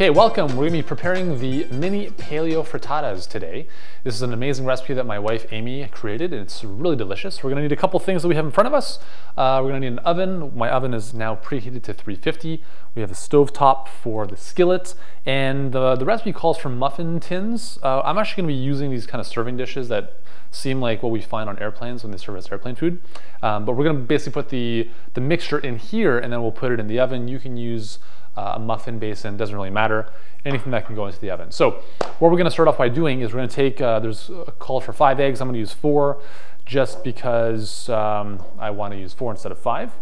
Okay, welcome. We're gonna be preparing the mini paleo frittatas today. This is an amazing recipe that my wife Amy created, and it's really delicious. We're gonna need a couple things that we have in front of us. We're gonna need an oven. My oven is now preheated to 350. We have a stove top for the skillet, and the recipe calls for muffin tins. I'm actually gonna be using these kind of serving dishes that seem like what we find on airplanes when they serve as airplane food. But we're gonna basically put the mixture in here, and then we'll put it in the oven. You can use a muffin basin, doesn't really matter, anything that can go into the oven. So what we're gonna start off by doing is we're gonna take, there's a call for 5 eggs, I'm gonna use 4 just because I wanna use 4 instead of 5.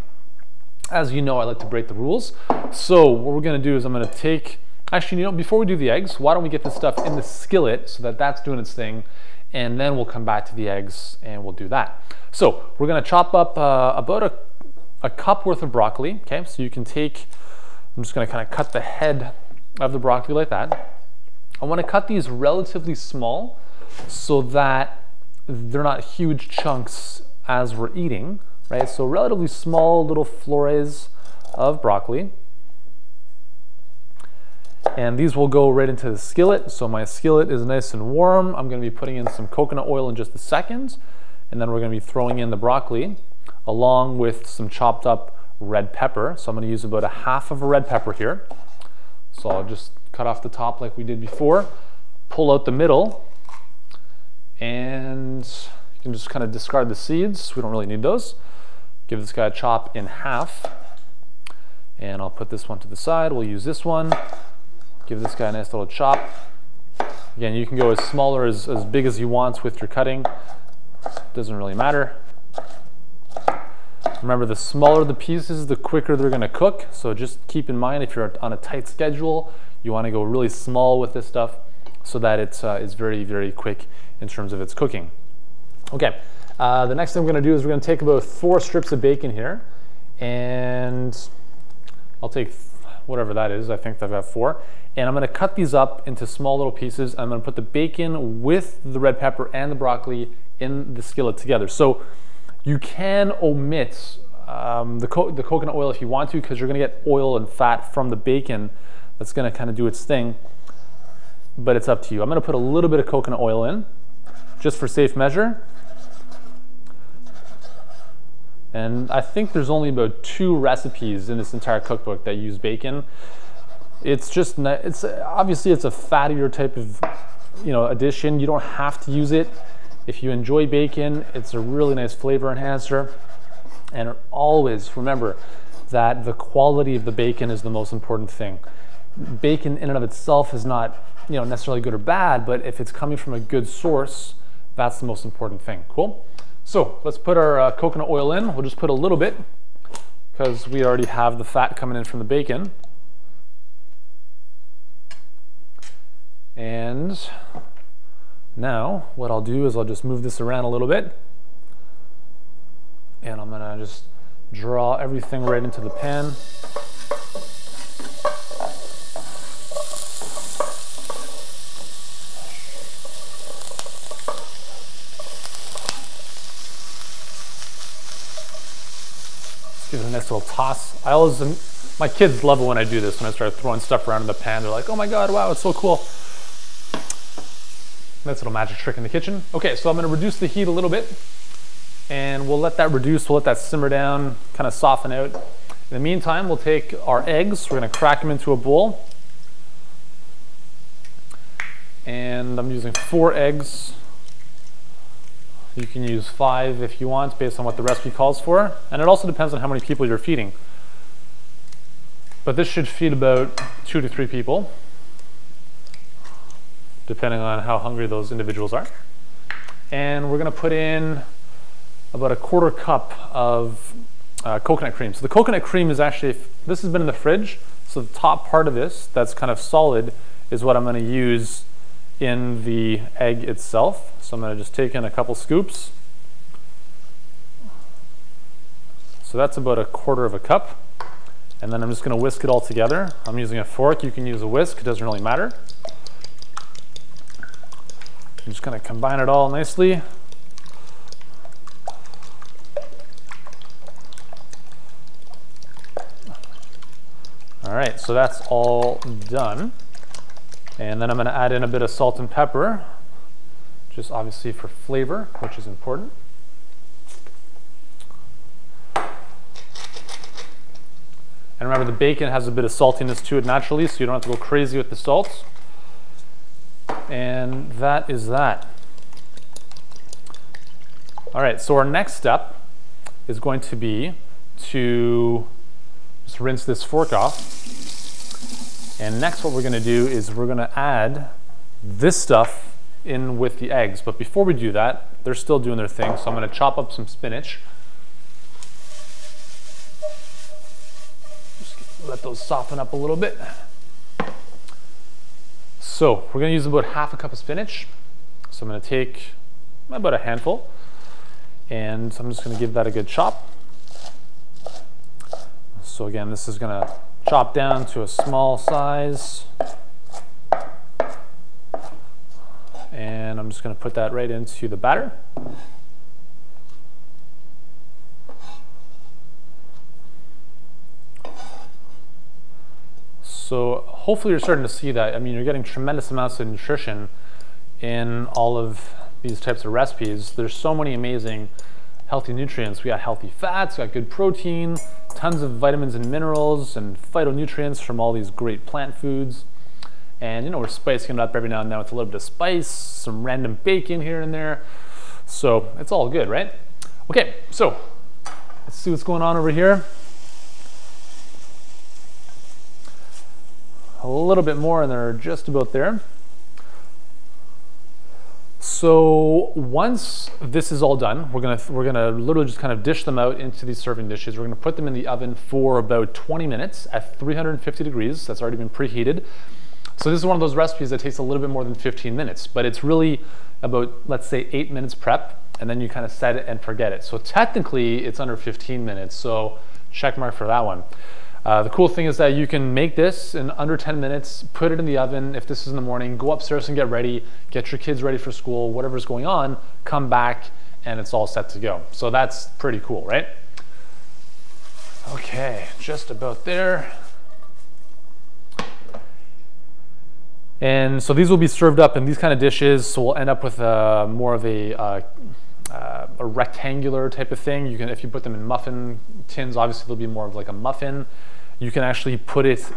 As you know, I like to break the rules. So what we're gonna do is I'm gonna take, actually, you know, before we do the eggs, why don't we get this stuff in the skillet so that that's doing its thing, and then we'll come back to the eggs and we'll do that. So we're gonna chop up about a cup worth of broccoli, okay? So you can take, I'm just gonna kind of cut the head of the broccoli like that. I wanna cut these relatively small so that they're not huge chunks as we're eating, right? So relatively small little flores of broccoli. And these will go right into the skillet. So my skillet is nice and warm. I'm gonna be putting in some coconut oil in just a second. And then we're gonna be throwing in the broccoli along with some chopped up red pepper. So I'm gonna use about 1/2 of a red pepper here. So I'll just cut off the top like we did before, pull out the middle, and you can just kind of discard the seeds. We don't really need those. Give this guy a chop in half. And I'll put this one to the side. We'll use this one. Give this guy a nice little chop. Again, you can go as small or as big as you want with your cutting. Doesn't really matter. Remember, the smaller the pieces, the quicker they're gonna cook. So just keep in mind, if you're on a tight schedule, you wanna go really small with this stuff so that it's very, very quick in terms of its cooking. Okay, the next thing we're gonna do is we're gonna take about 4 strips of bacon here, and I'll take whatever that is. I think I've got 4. And I'm gonna cut these up into small little pieces. I'm gonna put the bacon with the red pepper and the broccoli in the skillet together. So you can omit the coconut oil if you want to, because you're gonna get oil and fat from the bacon that's gonna kind of do its thing, but it's up to you. I'm gonna put a little bit of coconut oil in, just for safe measure. And I think there's only about 2 recipes in this entire cookbook that use bacon. It's just, obviously it's a fattier type of, addition. You don't have to use it. If you enjoy bacon, it's a really nice flavor enhancer. And always remember that the quality of the bacon is the most important thing. Bacon in and of itself is not, necessarily good or bad, but if it's coming from a good source, that's the most important thing. Cool? So let's put our coconut oil in. We'll just put a little bit because we already have the fat coming in from the bacon. And now what I'll do is I'll just move this around a little bit, and I'm gonna just draw everything right into the pan. Give it a nice little toss. My kids love it when I do this, when I start throwing stuff around in the pan. They're like, oh my God, wow, it's so cool. Nice little magic trick in the kitchen. Okay, so I'm gonna reduce the heat a little bit, and we'll let that reduce, we'll let that simmer down, kind of soften out. In the meantime, we'll take our eggs, we're gonna crack them into a bowl. And I'm using 4 eggs. You can use 5 if you want, based on what the recipe calls for. And it also depends on how many people you're feeding. But this should feed about 2 to 3 people, depending on how hungry those individuals are. And we're gonna put in about 1/4 cup of coconut cream. So the coconut cream is actually, this has been in the fridge, so the top part of this that's kind of solid is what I'm gonna use in the egg itself. So I'm gonna just take in a couple scoops. So that's about 1/4 cup. And then I'm just gonna whisk it all together. I'm using a fork, you can use a whisk, it doesn't really matter. I'm just gonna combine it all nicely. All right, so that's all done. And then I'm gonna add in a bit of salt and pepper, just obviously for flavor, which is important. And remember, the bacon has a bit of saltiness to it naturally, so you don't have to go crazy with the salt. And that is that. All right, so our next step is going to be to just rinse this fork off. And next what we're gonna do is we're gonna add this stuff in with the eggs. But before we do that, they're still doing their thing, so I'm gonna chop up some spinach. Just let those soften up a little bit. So we're gonna use about half a cup of spinach. So I'm gonna take about a handful, and I'm just gonna give that a good chop. So again, this is gonna chop down to a small size. And I'm just gonna put that right into the batter. So hopefully you're starting to see that. I mean, you're getting tremendous amounts of nutrition in all of these types of recipes. There's so many amazing healthy nutrients. We got healthy fats, we got good protein, tons of vitamins and minerals and phytonutrients from all these great plant foods. And you know, we're spicing it up every now and then with a little bit of spice, some random bacon here and there. So it's all good, right? Okay, so let's see what's going on over here. A little bit more and they're just about there. So once this is all done, we're gonna literally just kind of dish them out into these serving dishes. We're gonna put them in the oven for about 20 minutes at 350 degrees. That's already been preheated. So this is one of those recipes that takes a little bit more than 15 minutes, but it's really about, let's say, 8 minutes prep, and then you kind of set it and forget it. So technically it's under 15 minutes, so check mark for that one. The cool thing is that you can make this in under 10 minutes, put it in the oven. If this is in the morning, go upstairs and get ready, get your kids ready for school, whatever's going on, come back and it's all set to go. So that's pretty cool, right? Okay, just about there. And so these will be served up in these kind of dishes. So we'll end up with more of a rectangular type of thing. You can, if you put them in muffin tins, obviously they'll be more of like a muffin. You can actually put it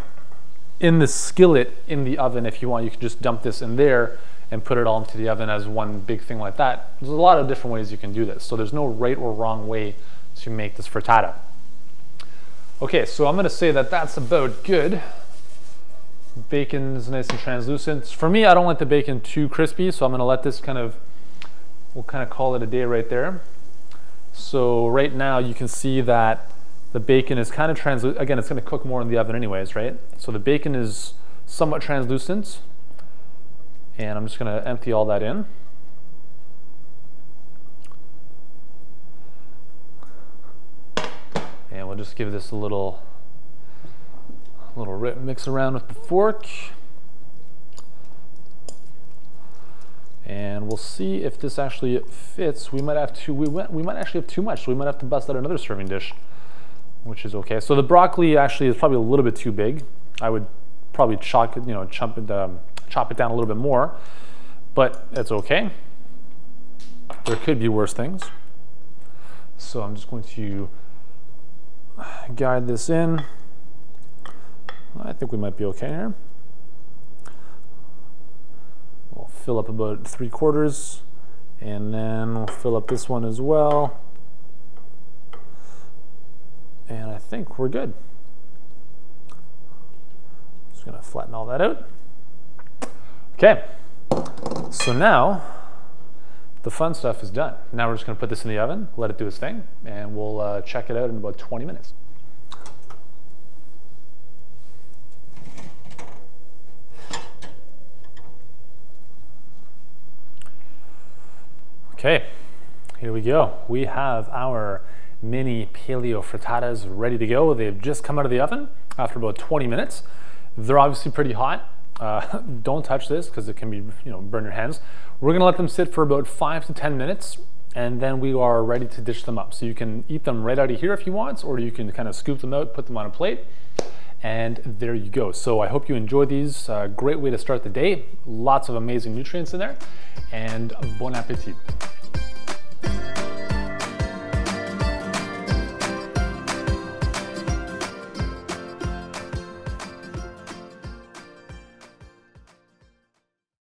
in the skillet in the oven if you want. You can just dump this in there and put it all into the oven as one big thing like that. There's a lot of different ways you can do this. So there's no right or wrong way to make this frittata. Okay, so I'm gonna say that that's about good. Bacon is nice and translucent. For me, I don't like the bacon too crispy, so I'm gonna let this kind of, we'll kind of call it a day right there. So right now you can see that the bacon is kind of translucent. Again, it's gonna cook more in the oven anyways, right? So the bacon is somewhat translucent, and I'm just gonna empty all that in. And we'll just give this a little mix around with the fork. And we'll see if this actually fits. We might have to, we might actually have too much, so we might have to bust out another serving dish, which is okay. So the broccoli actually is probably a little bit too big. I would probably chop it down a little bit more, but it's okay. There could be worse things. So I'm just going to guide this in. I think we might be okay here. We'll fill up about 3/4, and then we'll fill up this one as well. And I think we're good. Just gonna flatten all that out. Okay, so now the fun stuff is done. Now we're just gonna put this in the oven, let it do its thing, and we'll check it out in about 20 minutes. Okay, here we go. We have our mini paleo frittatas ready to go. They've just come out of the oven after about 20 minutes. They're obviously pretty hot. Don't touch this because it can be, burn your hands. We're gonna let them sit for about 5 to 10 minutes, and then we are ready to dish them up. So you can eat them right out of here if you want, or you can kind of scoop them out, put them on a plate. And there you go. So I hope you enjoy these. Great way to start the day. Lots of amazing nutrients in there. And bon appetit.